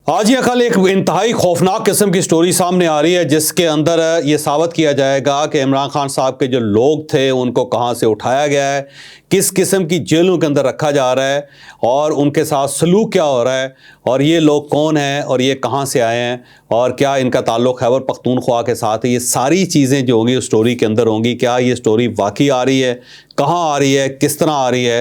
آج یا کل ایک انتہائی خوفناک قسم کی سٹوری سامنے آ رہی ہے جس کے اندر یہ ثابت کیا جائے گا کہ عمران خان صاحب کے جو لوگ تھے ان کو کہاں سے اٹھایا گیا ہے، کس قسم کی جیلوں کے اندر رکھا جا رہا ہے اور ان کے ساتھ سلوک کیا ہو رہا ہے، اور یہ لوگ کون ہیں اور یہ کہاں سے آئے ہیں اور کیا ان کا تعلق خیبر پختونخوا کے ساتھ ہے۔ یہ ساری چیزیں جو ہوں گی اس سٹوری کے اندر ہوں گی۔ کیا یہ سٹوری واقعی آ رہی ہے، کہاں آ رہی ہے، کس طرح آ رہی ہے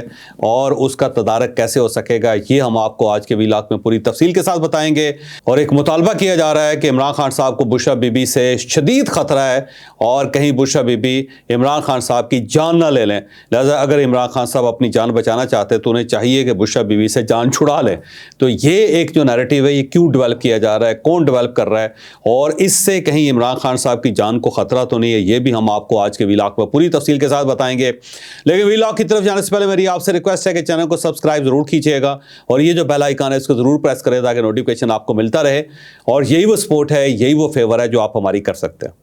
اور اس کا تدارک کیسے ہو سکے گا، یہ ہم آپ کو آج کے ویلاگ میں پوری تفصیل کے ساتھ بتائیں گے۔ اور ایک مطالبہ کیا جا رہا ہے کہ عمران خان صاحب کو بشرا بی بی سے شدید خطرہ ہے اور کہیں بشرا بی بی عمران خان صاحب کی جان نہ لے لیں، لہذا اگر عمران خان صاحب اپنی جان بچانا چاہتے تو انہیں چاہیے کہ بشرا بی بی سے جان چھڑا لیں۔ تو یہ ایک جو نیریٹو ہے یہ کیوں ڈیولپ کیا جا رہا ہے، کون ڈیولپ کر رہا ہے اور اس سے کہیں عمران خان صاحب کی جان کو خطرہ تو نہیں ہے، یہ بھی ہم آپ کو آج کے ویلاگ میں پوری تفصیل کے ساتھ بتائیں گے۔ لیکن ویلاگ کی طرف جانے سے پہلے میری آپ سے ریکویسٹ ہے کہ چینل کو سبسکرائب ضرور کیجیے گا اور یہ جو بیل آئیکن ہے اس کو ضرور پریس کریں تاکہ نوٹیفیکیشن آپ کو ملتا رہے، اور یہی وہ سپورٹ ہے، یہی وہ فیور ہے جو آپ ہماری کر سکتے ہیں۔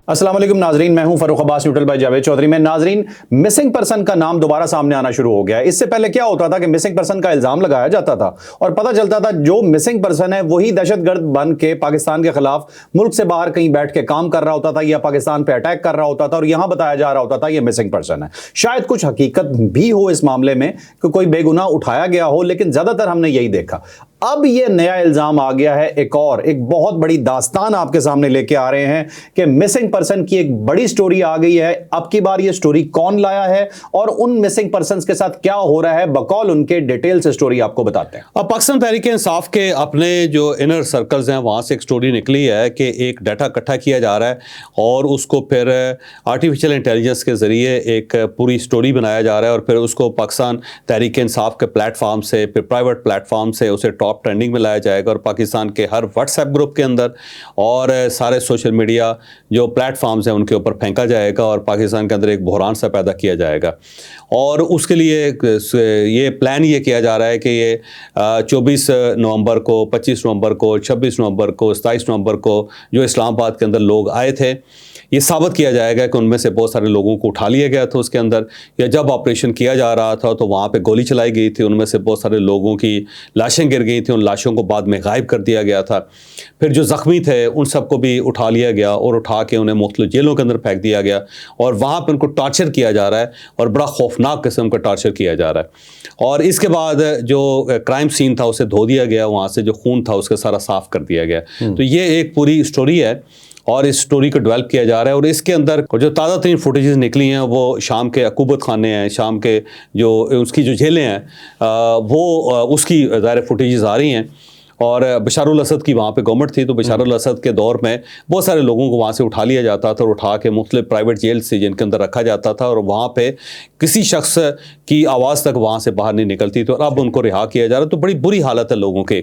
السلام علیکم ناظرین، میں ہوں فاروق عباس نیوٹرل بائی جاوید چودھری میں۔ ناظرین، مسنگ پرسن کا نام دوبارہ سامنے آنا شروع ہو گیا ہے۔ اس سے پہلے کیا ہوتا تھا کہ مسنگ پرسن کا الزام لگایا جاتا تھا اور پتہ چلتا تھا جو مسنگ پرسن ہے وہی دہشت گرد بن کے پاکستان کے خلاف ملک سے باہر کہیں بیٹھ کے کام کر رہا ہوتا تھا یا پاکستان پہ اٹیک کر رہا ہوتا تھا اور یہاں بتایا جا رہا ہوتا تھا یہ مسنگ پرسن ہے۔ شاید کچھ حقیقت بھی ہو اس معاملے میں کہ کوئی بے گناہ اٹھایا گیا ہو، لیکن زیادہ تر ہم نے یہی دیکھا۔ اب یہ نیا الزام آ گیا ہے، ایک بہت بڑی داستان آپ کے سامنے لے کے آ رہے ہیں کہ مسنگ پرسن کی ایک بڑی سٹوری آ گئی ہے۔ اب کی بار یہ سٹوری کون لایا ہے اور ان مسنگ پرسنز کے ساتھ کیا ہو رہا ہے، بقول ان کے ڈیٹیل سے سٹوری آپ کو بتاتے ہیں۔ اب پاکستان تحریک انصاف کے اپنے جو انر سرکلز ہیں وہاں سے ایک سٹوری نکلی ہے کہ ایک ڈیٹا اکٹھا کیا جا رہا ہے اور اس کو پھر آرٹیفیشل انٹیلیجنس کے ذریعے ایک پوری سٹوری بنایا جا رہا ہے اور پھر اس کو پاکستان تحریک انصاف کے پلیٹ فارم سے، پھر پرائیویٹ پلیٹ فارم سے اسے ٹاپ ٹرینڈنگ میں لایا جائے گا اور پاکستان کے ہر واٹس ایپ گروپ کے اندر اور سارے سوشل میڈیا جو پلیٹ فارمز ہیں ان کے اوپر پھینکا جائے گا اور پاکستان کے اندر ایک بحران سا پیدا کیا جائے گا۔ اور اس کے لیے یہ پلان یہ کیا جا رہا ہے کہ یہ 24 نومبر کو، 25 نومبر کو، 26 نومبر کو، 27 نومبر کو جو اسلام آباد کے اندر لوگ آئے تھے، یہ ثابت کیا جائے گا کہ ان میں سے بہت سارے لوگوں کو اٹھا لیا گیا تھا اس کے اندر، یا جب آپریشن کیا جا رہا تھا تو وہاں پہ گولی چلائی گئی تھی، ان میں سے بہت سارے لوگوں کی لاشیں گر گئی تھیں، ان لاشوں کو بعد میں غائب کر دیا گیا تھا۔ پھر جو زخمی تھے ان سب کو بھی اٹھا لیا گیا اور اٹھا کے انہیں مختلف جیلوں کے اندر پھینک دیا گیا اور وہاں پہ ان کو ٹارچر کیا جا رہا ہے اور بڑا خوفناک قسم کا ٹارچر کیا جا رہا ہے۔ اور اس کے بعد جو کرائم سین تھا اسے دھو دیا گیا، وہاں سے جو خون تھا اس کا سارا صاف کر دیا گیا۔ تو یہ ایک پوری سٹوری ہے اور اس سٹوری کو ڈیولپ کیا جا رہا ہے اور اس کے اندر جو تازہ ترین فوٹیجز نکلی ہیں وہ شام کے عقوبت خانے ہیں، شام کے جو اس کی جو جیلیں ہیں وہ اس کی ظاہر فوٹیجز آ رہی ہیں۔ اور بشار الاسد کی وہاں پہ گورنمنٹ تھی تو بشار الاسد کے دور میں بہت سارے لوگوں کو وہاں سے اٹھا لیا جاتا تھا اور اٹھا کے مختلف پرائیویٹ جیل سے جن کے اندر رکھا جاتا تھا اور وہاں پہ کسی شخص کی آواز تک وہاں سے باہر نہیں نکلتی، تو اب ان کو رہا کیا جا رہا ہے۔ تو بڑی بری حالت ہے لوگوں کے۔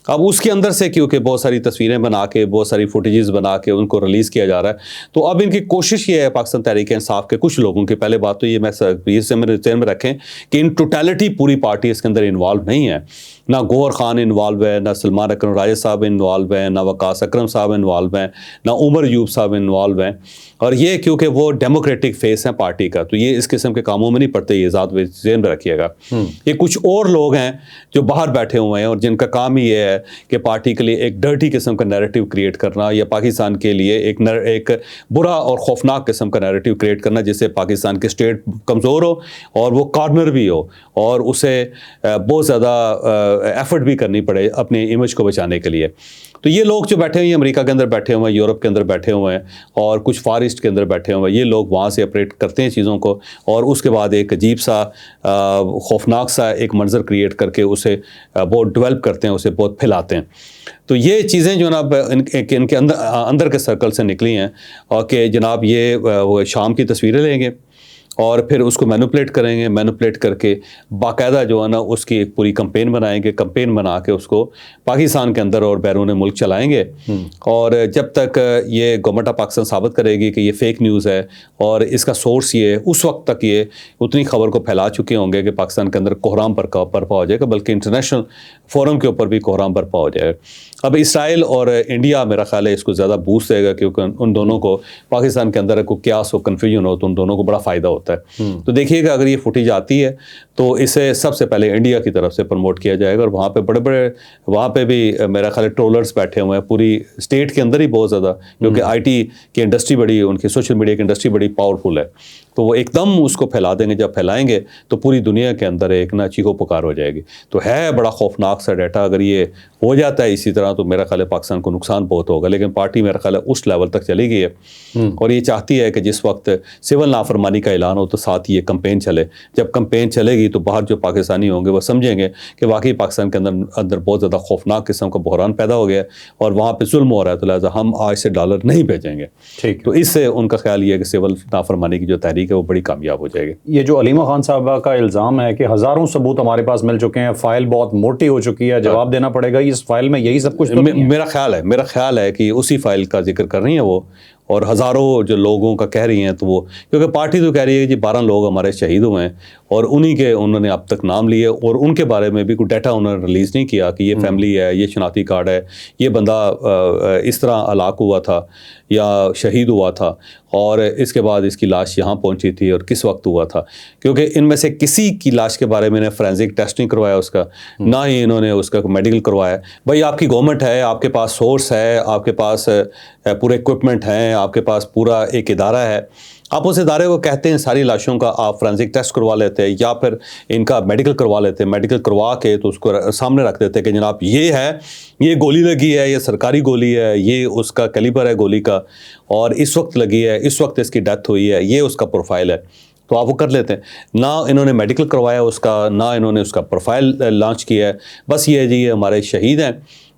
اب اس کے اندر سے کیونکہ بہت ساری تصویریں بنا کے، بہت ساری فوٹیجز بنا کے ان کو ریلیز کیا جا رہا ہے، تو اب ان کی کوشش یہ ہے پاکستان تحریک انصاف کے کچھ لوگوں کی، پہلے بات تو یہ میرے ذہن میں رکھیں کہ ان ٹوٹیلٹی پوری پارٹی اس کے اندر انوالو نہیں ہے، نہ گوہر خان انوالو ہے، نہ سلمان اکرم راجہ صاحب انوالو ہیں، نہ وقاص اکرم صاحب انوالو ہیں، نہ عمر ایوب صاحب انوالو ہیں، اور یہ کیونکہ وہ ڈیموکریٹک فیس ہیں پارٹی کا تو یہ اس قسم کے کاموں میں نہیں پڑتے، یہ ذات ذہن میں رکھیے گا۔ یہ کچھ اور لوگ ہیں جو باہر بیٹھے ہوئے ہیں اور جن کا کام ہی یہ ہے کہ پارٹی کے لیے ایک ڈرٹی قسم کا نیریٹو کریٹ کرنا یا پاکستان کے لیے ایک برا اور خوفناک قسم کا نیریٹو کریٹ کرنا جس سے پاکستان کے اسٹیٹ کمزور ہو اور وہ کارنر بھی ہو اور اسے بہت زیادہ ایفرٹ بھی کرنی پڑے اپنے امیج کو بچانے کے لیے۔ تو یہ لوگ جو بیٹھے ہوئے ہیں امریکہ کے اندر بیٹھے ہوئے ہیں، یورپ کے اندر بیٹھے ہوئے ہیں اور کچھ فار ایسٹ کے اندر بیٹھے ہوئے ہیں، یہ لوگ وہاں سے اپریٹ کرتے ہیں چیزوں کو اور اس کے بعد ایک عجیب سا خوفناک سا ایک منظر کریٹ کر کے اسے بہت ڈیولپ کرتے ہیں، اسے بہت پھیلاتے ہیں۔ تو یہ چیزیں جو جناب ان کے اندر کے سرکل سے نکلی ہیں اور کہ جناب یہ شام کی تصویریں لیں گے اور پھر اس کو مینوپلیٹ کریں گے، مینوپلیٹ کر کے باقاعدہ جو ہے نا اس کی ایک پوری کمپین بنائیں گے، کمپین بنا کے اس کو پاکستان کے اندر اور بیرون ملک چلائیں گے اور جب تک یہ گورنمنٹ آف پاکستان ثابت کرے گی کہ یہ فیک نیوز ہے اور اس کا سورس یہ ہے، اس وقت تک یہ اتنی خبر کو پھیلا چکے ہوں گے کہ پاکستان کے اندر کوحرام برپا ہو جائے گا، بلکہ انٹرنیشنل فورم کے اوپر بھی کوحرام برپا ہو جائے گا۔ اب اسرائیل اور انڈیا میرا خیال ہے اس کو زیادہ بوسٹ دے گا کیونکہ ان دونوں کو پاکستان کے اندر کوئی کیاس ہو، کنفیوژن ہو تو ان دونوں کو بڑا فائدہ ہوتا ہے۔ ہوتا ہے. تو دیکھیے گا اگر یہ فوٹیج آتی ہے تو اسے سب سے پہلے انڈیا کی طرف سے پروموٹ کیا جائے گا, اور وہاں پہ بڑے وہاں پہ بھی میرا خیال ہے ٹرولرز بیٹھے ہوئے ہیں پوری اسٹیٹ کے اندر ہی بہت زیادہ, کیونکہ آئی ٹی کی انڈسٹری بڑی, ان کی سوشل میڈیا کی انڈسٹری بڑی پاورفل ہے. تو وہ ایک دم اس کو پھیلا دیں گے, جب پھیلائیں گے تو پوری دنیا کے اندر ایک نا چیخو پکار ہو جائے گی. تو ہے بڑا خوفناک سا ڈیٹا, اگر یہ ہو جاتا ہے اسی طرح تو میرا خیال ہے پاکستان کو نقصان بہت ہوگا. لیکن پارٹی میرا خیال ہے اس لیول تک چلی گئی ہے اور یہ چاہتی ہے کہ جس وقت سول نافرمانی کا اعلان ہو تو ساتھ یہ کمپین چلے. جب کمپین چلے گی تو باہر جو پاکستانی ہوں گے وہ سمجھیں گے کہ واقعی پاکستان کے اندر بہت زیادہ خوفناک قسم کا بحران پیدا ہو گیا ہے اور وہاں پہ ظلم ہو رہا ہے, تو لہٰذا ہم آج سے ڈالر نہیں بھیجیں گے. تو اس سے ان کا خیال یہ ہے کہ سول نافرمانی کی جو تحریک ہے وہ بڑی کامیاب ہو جائے گی. یہ جو علیمہ خان صاحبہ کا الزام ہے کہ ہزاروں ثبوت ہمارے پاس مل چکے ہیں, فائل بہت موٹی ہو چکی ہے, جواب دینا پڑے گا, اس فائل میں یہی سب کچھ تو نہیں ہے؟ میرا خیال ہے کہ اسی فائل کا ذکر کر رہی ہیں وہ, اور ہزاروں جو لوگوں کا کہہ رہی ہیں تو وہ, کیونکہ پارٹی تو کہہ رہی ہے کہ 12 لوگ ہمارے شہید ہوئے ہیں اور انہی کے انہوں نے اب تک نام لیے, اور ان کے بارے میں بھی کوئی ڈیٹا انہوں نے ریلیز نہیں کیا کہ یہ فیملی ہے, یہ شناختی کارڈ ہے, یہ بندہ اس طرح ہلاک ہوا تھا یا شہید ہوا تھا, اور اس کے بعد اس کی لاش یہاں پہنچی تھی اور کس وقت ہوا تھا. کیونکہ ان میں سے کسی کی لاش کے بارے میں نے فرینزک ٹیسٹ نہیں کروایا اس کا, نہ ہی انہوں نے اس کا میڈیکل کروایا. بھائی آپ کی گورنمنٹ ہے, آپ کے پاس سورس ہے, آپ کے پاس پورے اکوپمنٹ ہیں, آپ کے پاس پورا ایک ادارہ ہے, آپ اس ادارے کو کہتے ہیں ساری لاشوں کا آپ فرینزک ٹیسٹ کروا لیتے یا پھر ان کا میڈیکل کروا لیتے, میڈیکل کروا کے تو اس کو سامنے رکھ دیتے کہ جناب یہ ہے, یہ گولی لگی ہے, یہ سرکاری گولی ہے, یہ اس کا کیلیبر ہے گولی کا, اور اس وقت لگی ہے, اس وقت اس کی ڈیتھ ہوئی ہے, یہ اس کا پروفائل ہے, تو آپ وہ کر لیتے ہیں. نہ انہوں نے میڈیکل کروایا اس کا, نہ انہوں نے اس کا پروفائل لانچ کیا ہے. بس یہ جی یہ ہمارے شہید ہیں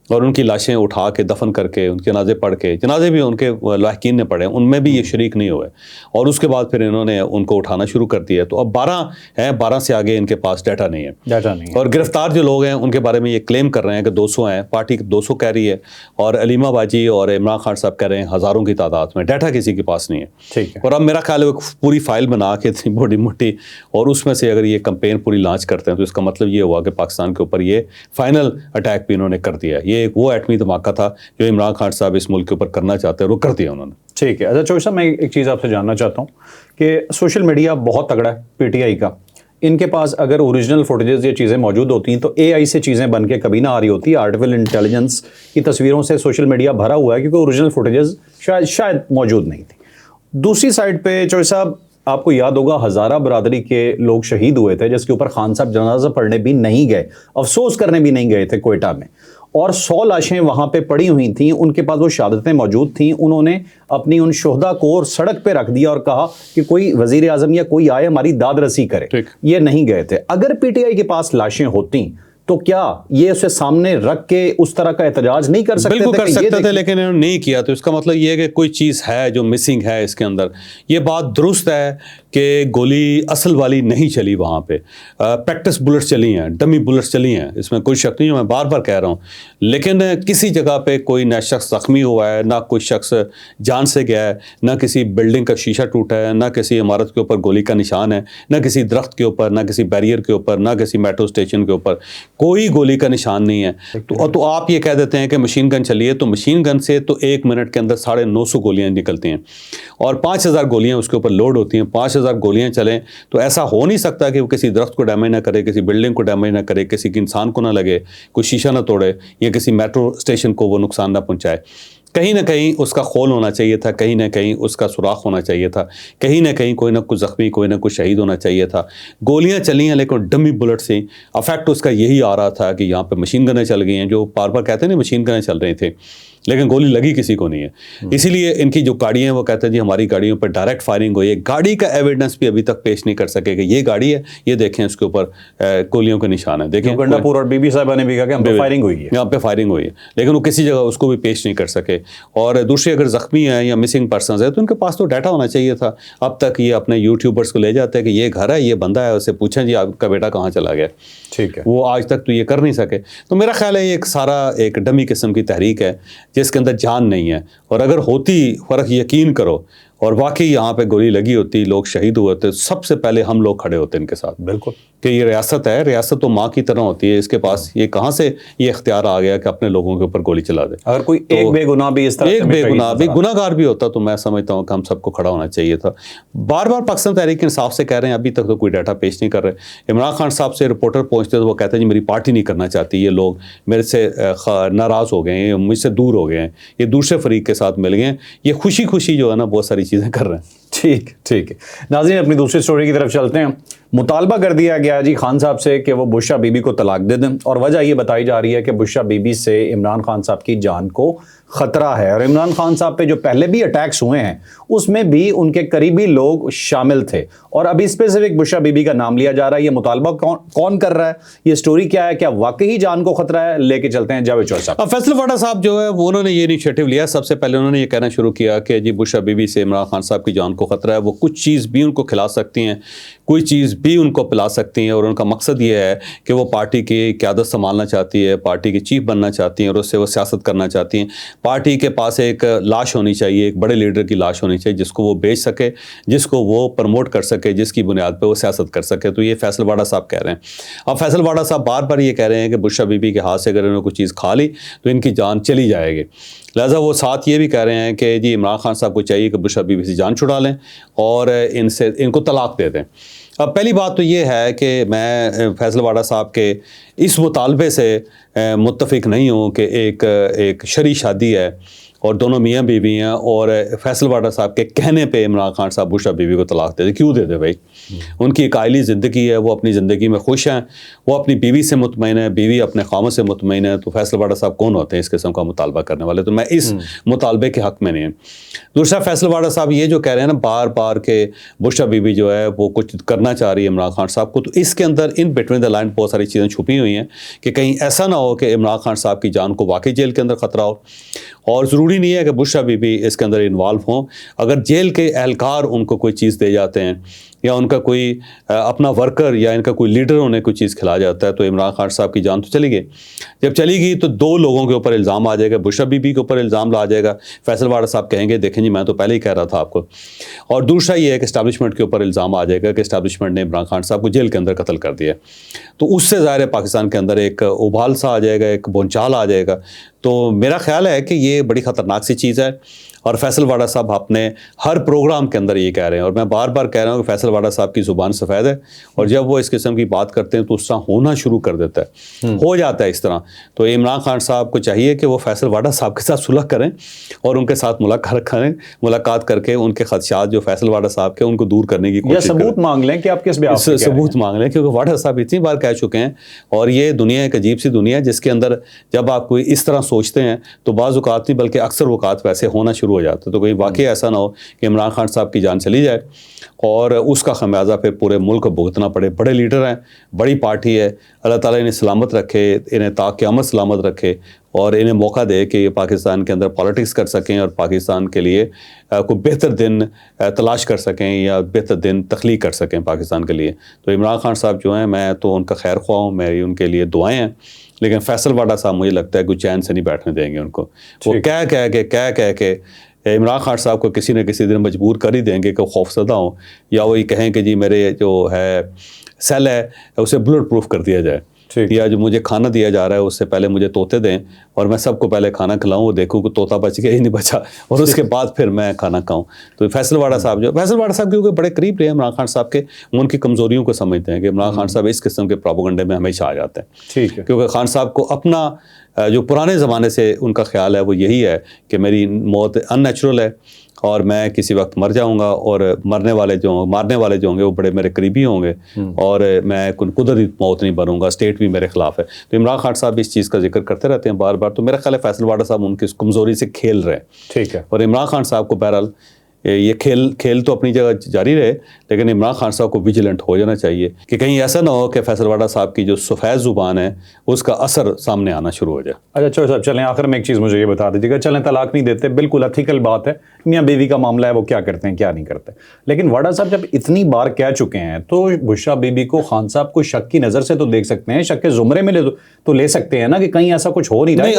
اور ان کی لاشیں اٹھا کے دفن کر کے ان کے جنازے پڑھ کے, جنازے بھی ان کے لاحقین نے پڑھے, ان میں بھی یہ شریک نہیں ہوئے, اور اس کے بعد پھر انہوں نے ان کو اٹھانا شروع کر دیا. تو اب 12 ہیں, 12 سے آگے ان کے پاس ڈیٹا نہیں ہے. اور گرفتار جو لوگ ہیں ان کے بارے میں یہ کلیم کر رہے ہیں کہ 200 ہیں, پارٹی 200 کہہ رہی ہے, اور علیمہ باجی اور عمران خان صاحب کہہ رہے ہیں ہزاروں کی تعداد میں. ڈیٹا کسی کے پاس نہیں ہے. اور اب میرا خیال ہے وہ پوری فائل بنا کے اتنی بڑی موٹی, اور اس میں سے اگر یہ کمپین پوری لانچ کرتے ہیں تو اس کا مطلب یہ ہوا کہ پاکستان کے اوپر یہ فائنل اٹیک بھی انہوں نے کر دیا. یہ ایک وہ ایٹمی دھماکہ تھا جو عمران خان صاحب اس ملک کے اوپر کرنا چاہتے ہیں, وہ کر دیا انہوں نے. ٹھیک ہے. اچھا چوہدری صاحب, میں ایک چیز آپ سے جاننا چاہتا ہوں کہ سوشل میڈیا بہت تگڑا ہے پی ٹی آئی کا, ان کے پاس اگر اوریجنل فوٹیجز یہ چیزیں موجود ہوتی ہیں تو اے آئی سے چیزیں بن کے کبھی نہ آ رہی ہوتی. آرٹیفیشل انٹیلیجنس کی تصویروں سے سوشل میڈیا بھرا ہوا ہے کیونکہ اوریجنل فوٹیجز شاید موجود نہیں تھی. دوسری سائڈ پہ چوہدری صاحب آپ کو یاد ہوگا ہزارہ برادری کے لوگ شہید ہوئے تھے جس کے اوپر خان صاحب جنازہ پڑھنے بھی نہیں گئے, افسوس کرنے بھی نہیں گئے تھے کوئٹہ میں, اور 100 لاشیں وہاں پہ پڑی ہوئی تھیں, ان کے پاس وہ شہادتیں موجود تھیں. انہوں نے اپنی ان شہداء کو سڑک پہ رکھ دیا اور کہا کہ کوئی وزیر اعظم یا کوئی آئے ہماری داد رسی کرے. یہ نہیں گئے تھے. اگر پی ٹی آئی کے پاس لاشیں ہوتی تو کیا یہ اسے سامنے رکھ کے اس طرح کا احتجاج نہیں کر سکتے؟ بالکل کر سکتے تھے, لیکن انہوں نے نہیں کیا. تو اس کا مطلب یہ ہے کہ کوئی چیز ہے جو مسنگ ہے اس کے اندر. یہ بات درست ہے کہ گولی اصل والی نہیں چلی وہاں پہ, پریکٹس بلٹس چلی ہیں, ڈمی بلٹس چلی ہیں, اس میں کوئی شک نہیں ہے, میں بار بار کہہ رہا ہوں. لیکن کسی جگہ پہ کوئی نہ شخص زخمی ہوا ہے, نہ کوئی شخص جان سے گیا ہے, نہ کسی بلڈنگ کا شیشہ ٹوٹا ہے, نہ کسی عمارت کے اوپر گولی کا نشان ہے, نہ کسی درخت کے اوپر, نہ کسی بیریئر کے اوپر, نہ کسی میٹرو اسٹیشن کے اوپر کوئی گولی کا نشان نہیں ہے. تو آپ یہ کہہ دیتے ہیں کہ مشین گن چلی ہے, تو مشین گن سے تو 1 منٹ کے اندر 950 گولیاں نکلتی ہیں اور 5000 گولیاں اس کے اوپر لوڈ ہوتی ہیں. 5000 گولیاں چلیں تو ایسا ہو نہیں سکتا کہ وہ کسی درخت کو ڈیمیج نہ کرے, کسی بلڈنگ کو ڈیمیج نہ کرے, کسی کی انسان کو نہ لگے, کوئی شیشہ نہ توڑے, یا کسی میٹرو اسٹیشن کو وہ نقصان نہ پہنچائے. کہیں نہ کہیں اس کا خول ہونا چاہیے تھا, کہیں نہ کہیں اس کا سوراخ ہونا چاہیے تھا, کہیں نہ کہیں کوئی نہ کوئی زخمی, کوئی نہ کوئی شہید ہونا چاہیے تھا. گولیاں چلی ہیں لیکن ڈمی بلٹ سے افیکٹ اس کا یہی آ رہا تھا کہ یہاں پہ مشین گنیں چل گئی ہیں, جو بار بار کہتے ہیں نا مشین گنیں چل رہی تھیں, لیکن گولی لگی کسی کو نہیں ہے. اسی لیے ان کی جو گاڑیاں ہیں وہ کہتے ہیں جی ہماری گاڑیوں پر ڈائریکٹ فائرنگ ہوئی ہے. گاڑی کا ایویڈنس بھی ابھی تک پیش نہیں کر سکے کہ یہ گاڑی ہے, یہ دیکھیں اس کے اوپر گولیوں کے نشان ہیں. دیکھیں گنڈاپور اور بی بی صاحبہ نے بھی کہا کہ ہم پہ فائرنگ ہوئی ہے, یہاں پہ فائرنگ ہوئی ہے, لیکن وہ کسی جگہ اس کو بھی پیش نہیں کر سکے. اور دوسرے اگر زخمی ہیں یا مسنگ پرسنز ہیں تو ان کے پاس تو ڈیٹا ہونا چاہیے تھا. اب تک یہ اپنے یوٹیوبرس کو لے جاتے ہیں کہ یہ گھر ہے, یہ بندہ ہے, اسے پوچھیں جی آپ کا بیٹا کہاں چلا گیا. ٹھیک ہے, وہ آج تک تو یہ کر نہیں سکے. تو میرا خیال ہے یہ ایک سارا ایک ڈمی قسم کی تحریک ہے جس کے اندر جان نہیں ہے. اور اگر ہوتی فرق یقین کرو اور واقعی یہاں پہ گولی لگی ہوتی, لوگ شہید ہوئے ہوتے, سب سے پہلے ہم لوگ کھڑے ہوتے ان کے ساتھ. بالکل. کہ یہ ریاست ہے، ریاست تو ماں کی طرح ہوتی ہے، اس کے پاس یہ کہاں سے یہ اختیار آ گیا کہ اپنے لوگوں کے اوپر گولی چلا دے. اگر کوئی ایک بے گناہ بھی اس طرح ایک بے گناہ بھی گناہ گار بھی ہوتا تو میں سمجھتا ہوں کہ ہم سب کو کھڑا ہونا چاہیے تھا. بار بار پاکستان تحریک انصاف سے کہہ رہے ہیں ابھی تک تو کوئی ڈیٹا پیش نہیں کر رہے. عمران خان صاحب سے رپورٹر پہنچتے تو وہ کہتے ہیں جی میری پارٹی نہیں کرنا چاہتی، یہ لوگ میرے سے ناراض ہو گئے ہیں، مجھ سے دور ہو گئے ہیں، یہ دوسرے فریق کے ساتھ مل گئے ہیں، یہ خوشی خوشی جو ہے نا بہت ساری چیزیں کر رہے ہیں. ٹھیک ہے ناظرین، اپنی دوسری سٹوری کی طرف چلتے ہیں. مطالبہ کر دیا گیا جی خان صاحب سے کہ وہ بشرا بی بی کو طلاق دے دیں، اور وجہ یہ بتائی جا رہی ہے کہ بشرا بی بی سے عمران خان صاحب کی جان کو خطرہ ہے. اور عمران خان صاحب پہ جو پہلے بھی اٹیکس ہوئے ہیں اس میں بھی ان کے قریبی لوگ شامل تھے، اور ابھی اسپیسیفک بشرا بی بی کا نام لیا جا رہا ہے. یہ مطالبہ کون کر رہا ہے، یہ سٹوری کیا ہے، کیا واقعی جان کو خطرہ ہے؟ لے کے چلتے ہیں جاوید چوہر صاحب. فیصل واڈا صاحب جو ہے وہ انہوں نے یہ انیشیٹو لیا. سب سے پہلے انہوں نے یہ کہنا شروع کیا کہ جی بشرا بی بی سے عمران خان صاحب کی جان کو خطرہ ہے، وہ کچھ چیز بھی ان کو کھلا سکتی ہیں، کوئی چیز بھی ان کو پلا سکتی ہیں، اور ان کا مقصد یہ ہے کہ وہ پارٹی کی قیادت سنبھالنا چاہتی ہے، پارٹی کی چیف بننا چاہتی ہیں، اور اس سے وہ سیاست کرنا چاہتی ہیں. پارٹی کے پاس ایک لاش ہونی چاہیے، ایک بڑے لیڈر کی لاش ہونی چاہیے جس کو وہ بیچ سکے، جس کو وہ پروموٹ کر سکے، جس کی بنیاد پہ وہ سیاست کر سکے. تو یہ فیصل واڈا صاحب کہہ رہے ہیں. اب فیصل واڈا صاحب بار بار یہ کہہ رہے ہیں کہ بشرا بی بی کے ہاتھ سے اگر انہوں نے کوئی چیز کھا لی تو ان کی جان چلی جائے گی. لہٰذا وہ ساتھ یہ بھی کہہ رہے ہیں کہ جی عمران خان صاحب کو چاہیے کہ بشرا بی بی سے جان چھڑا لیں اور ان کو طلاق دے دیں. اب پہلی بات تو یہ ہے کہ میں فیصل واڈا صاحب کے اس مطالبے سے متفق نہیں ہوں کہ ایک شرعی شادی ہے اور دونوں میاں بیوی ہیں، اور فیصل واڈا صاحب کے کہنے پہ عمران خان صاحب بشرا بیوی کو طلاق دے دے. کیوں دے دے بھائی؟ ان کی ایک عائلی زندگی ہے، وہ اپنی زندگی میں خوش ہیں، وہ اپنی بیوی سے مطمئن ہے، بیوی اپنے خامد سے مطمئن ہے. تو فیصل واڈا صاحب کون ہوتے ہیں اس قسم کا مطالبہ کرنے والے؟ تو میں اس مطالبے کے حق میں نہیں ہوں. دوسرا فیصل واڈا صاحب یہ جو کہہ رہے ہیں نا بار بار کہ بشرا بیوی جو ہے وہ کچھ کرنا چاہ رہی ہے عمران خان صاحب کو، تو اس کے اندر ان بٹوین دا لائن بہت ساری چیزیں چھپی ہوئی ہیں کہ کہیں ایسا نہ ہو کہ عمران خان صاحب کی جان کو واقعی جیل کے اندر خطرہ ہو. اور ضروری نہیں ہے کہ بشرا بی بی اس کے اندر انوالو ہوں. اگر جیل کے اہلکار ان کو کوئی چیز دے جاتے ہیں یا ان کا کوئی اپنا ورکر یا ان کا کوئی لیڈر انہیں کوئی چیز کھلا جاتا ہے تو عمران خان صاحب کی جان تو چلی گئی. جب چلی گئی تو دو لوگوں کے اوپر الزام آ جائے گا، بشرا بی بی کے اوپر الزام لا جائے گا. فیصل واڈا صاحب کہیں گے دیکھیں جی میں تو پہلے ہی کہہ رہا تھا آپ کو. اور دوسرا یہ ہے کہ اسٹیبلشمنٹ کے اوپر الزام آ جائے گا کہ اسٹیبلشمنٹ نے عمران خان صاحب کو جیل کے اندر قتل کر دیا. تو اس سے ظاہر ہے پاکستان کے اندر ایک ابھال سا آ جائے گا، ایک بھونچال آ جائے گا. تو میرا خیال ہے کہ یہ بڑی خطرناک سی چیز ہے، اور فیصل واڈا صاحب اپنے ہر پروگرام کے اندر یہ کہہ رہے ہیں. اور میں بار بار کہہ رہا ہوں کہ فیصل واڈا صاحب کی زبان سفید ہے، اور جب وہ اس قسم کی بات کرتے ہیں تو اس طرح ہونا شروع کر دیتا ہے، ہو جاتا ہے اس طرح. تو عمران خان صاحب کو چاہیے کہ وہ فیصل واڈا صاحب کے ساتھ صلح کریں اور ان کے ساتھ ملاقات کر کے ان کے خدشات جو فیصل واڈا صاحب کے ان کو دور کرنے کی کوشش کریں. ثبوت مانگ لیں کہ آپ کس بیان سے ثبوت مانگ لیں، کیونکہ واڈا صاحب اتنی بار کہہ چکے ہیں. اور یہ دنیا ایک عجیب سی دنیا ہے جس کے اندر جب آپ کوئی اس طرح سوچتے ہیں تو بعض اوقات نہیں بلکہ اکثر اوقات ویسے ہونا شروع ہو جاتا ہے. تو کوئی واقعی ایسا نہ ہو کہ عمران خان صاحب کی جان چلی جائے اور اس کا خمیازہ پھر پورے ملک کو بھگتنا پڑے. بڑے لیڈر ہیں، بڑی پارٹی ہے، اللہ تعالیٰ انہیں سلامت رکھے، انہیں تا قیامت سلامت رکھے، اور انہیں موقع دے کہ یہ پاکستان کے اندر پالیٹکس کر سکیں اور پاکستان کے لیے کوئی بہتر دن تلاش کر سکیں یا بہتر دن تخلیق کر سکیں پاکستان کے لیے. تو عمران خان صاحب جو ہیں میں تو ان کا خیر خواہ ہوں، میری ان کے لیے دعائیں ہیں. لیکن فیصل واڈا صاحب مجھے لگتا ہے کہ چین سے نہیں بیٹھنے دیں گے ان کو. وہ کہہ کے عمران خان صاحب کو کسی نہ کسی دن مجبور کر ہی دیں گے کہ وہ خوفزدہ ہوں، یا وہی کہیں کہ جی میرے جو ہے سیل ہے اسے بلٹ پروف کر دیا جائے، یا جو مجھے کھانا دیا جا رہا ہے اس سے پہلے مجھے طوطے دیں اور میں سب کو پہلے کھانا کھلاؤں، وہ دیکھوں کہ طوطا بچ گیا ہی نہیں بچا، اور اس کے بعد پھر میں کھانا کھاؤں. تو فیصل واڈا صاحب کیونکہ بڑے قریب رہے عمران خان صاحب کے، وہ ان کی کمزوریوں کو سمجھتے ہیں کہ عمران خان صاحب اس قسم کے پروپیگنڈے میں ہمیشہ آ جاتے ہیں. کیونکہ خان صاحب کو اپنا جو پرانے زمانے سے ان کا خیال ہے وہ یہی ہے کہ میری موت ان نیچرل ہے اور میں کسی وقت مر جاؤں گا، اور مارنے والے جو ہوں گے وہ بڑے میرے قریبی ہوں گے، اور میں قدرتی موت نہیں بنوں گا، اسٹیٹ بھی میرے خلاف ہے. تو عمران خان صاحب اس چیز کا ذکر کرتے رہتے ہیں بار بار. تو میرا خیال ہے فیصل واڈا صاحب ان کی اس کمزوری سے کھیل رہے ہیں. اور عمران خان صاحب کو بہرحال یہ کھیل تو اپنی جگہ جاری رہے، لیکن عمران خان صاحب کو ویجیلنٹ ہو جانا چاہیے کہ کہیں ایسا نہ ہو کہ فیصل واڈا صاحب کی جو سفید زبان ہے اس کا اثر سامنے آنا شروع ہو جائے. اچھا چوہر صاحب چلیں آخر میں ایک چیز مجھے یہ بتا دیجیے گا. چلیں طلاق نہیں دیتے، بالکل ایتھیکل بات ہے، میاں بیوی کا معاملہ ہے، وہ کیا کرتے ہیں کیا نہیں کرتے. لیکن واڈا صاحب جب اتنی بار کہہ چکے ہیں تو بشرا بیوی کو خان صاحب کو شک کی نظر سے تو دیکھ سکتے ہیں، شک کے زمرے میں تو لے سکتے ہیں نا کہ کہیں ایسا کچھ ہو نہیں رہا ہے.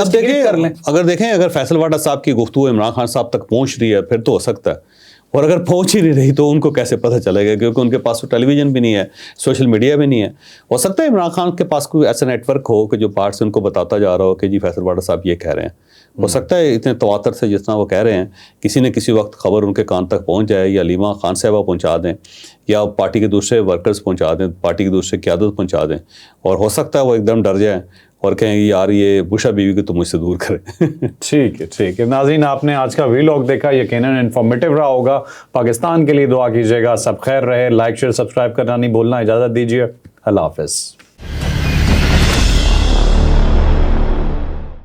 اب دیکھیں اگر فیصل واڈا صاحب کی گفتگو عمران خان صاحب تک پہنچ رہی ہے پھر تو ہو سکتا ہے اور اگر پہنچ ہی نہیں رہی تو ان کو کیسے پتہ چلے گا، کیونکہ ان کے پاس تو ٹیلی ویژن بھی نہیں ہے، سوشل میڈیا بھی نہیں ہے. ہو سکتا ہے عمران خان کے پاس کوئی ایسا نیٹ ورک ہو کہ جو پارٹ سے ان کو بتاتا جا رہا ہو کہ جی فیصل واڈا صاحب یہ کہہ رہے ہیں. ہو سکتا ہے اتنے تواتر سے جس طرح وہ کہہ رہے ہیں کسی نہ کسی وقت خبر ان کے کان تک پہنچ جائے، یا علیمہ خان صاحبہ پہنچا دیں، یا پارٹی کے دوسرے ورکرز پہنچا دیں، پارٹی کے دوسرے قیادت پہنچا دیں، اور ہو سکتا ہے وہ ایک دم ڈر جائیں اور کہیں یار یہ بوشا بیوی کو تو مجھ سے دور کریں. ٹھیک ہے ٹھیک ہے. ناظرین آپ نے آج کا ویلاگ دیکھا، یقیناً انفارمیٹیو رہا ہوگا. پاکستان کے لیے دعا کیجیے گا. سب خیر رہے. لائک شیئر سبسکرائب کرنا نہیں بھولنا. اجازت دیجیے. اللہ حافظ.